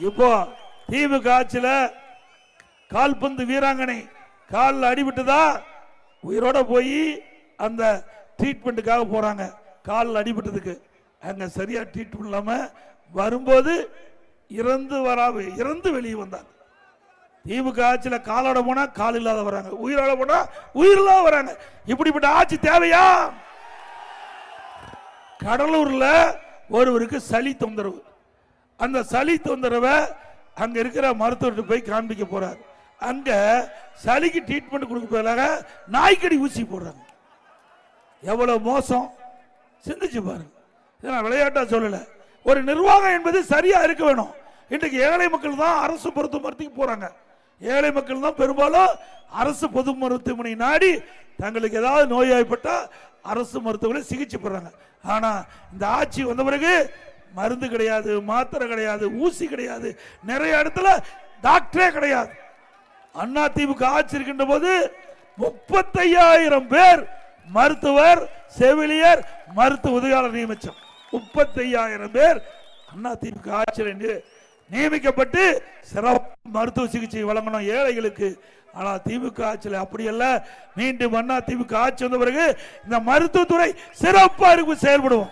இப்போ திமுக ஆட்சியில கால்பந்து வீராங்கனை காலில் அடிபட்டுதா உயிரோட போய் அந்த ட்ரீட்மெண்ட்டுக்காக போறாங்க. காலில் அடிபட்டதுக்கு அங்க சரியா ட்ரீட்மெண்ட் இல்லாம வரும்போது இறந்து வெளியே வந்தாங்க. திமுக ஆட்சியில காலோட போனா கால் இல்லாத வராங்க, உயிரோட போனா உயிர் இல்லாத வராங்க. இப்படிப்பட்ட ஆட்சி தேவையா? கடலூர்ல ஒருவருக்கு சளி தொந்தரவு. அந்த சளி தொந்தரவை அங்க இருக்கிற மருத்துவர்கிட்ட போய் காண்பிக்க போறார். அங்க சளிக்கு ட்ரீட்மெண்ட் கொடுக்க நாய்க்கடி ஊசி போடுறாங்க. எவ்வளவு மோசம் சிந்திச்சு பாருங்க. நான் விளையாட்டா சொல்லல. ஒரு நிர்வாகம் என்பது சரியா இருக்க வேணும். இன்றைக்கு ஏழை மக்கள் தான் அரசு மருத்துவமனைக்கு போறாங்க. ஏழை மக்கள் தான் பெரும்பாலும் அரசு பொது மருத்துவமனை நாடி தங்களுக்கு ஏதாவது நோய்வாய்ப்பட்டா அரசு மருத்துவமனை சிகிச்சை பெறாங்க. ஆனா இந்த ஆட்சி வந்த பிறகு மருந்து கிடையாது, மாத்திரை கிடையாது, ஊசி கிடையாது, நிறைய இடத்துல டாக்டரே கிடையாது. அண்ணா திமுக ஆட்சி இருக்கின்ற போது 35,000 பேர் மருத்துவர், செவிலியர், மருத்துவ உதவியாளர் நியமிச்சோம். 35,000 பேர் அண்ணா திமுக ஆட்சியில் நியமிக்கப்பட்டு சிறப்பு மருத்துவ சிகிச்சை வழங்கணும் ஏழைகளுக்கு. ஆனா திமுக ஆட்சியில் அப்படி அல்ல. மீண்டும் அண்ணா திமுக ஆட்சி வந்த பிறகு இந்த மருத்துவத்துறை சிறப்பாக செயல்படுவோம்.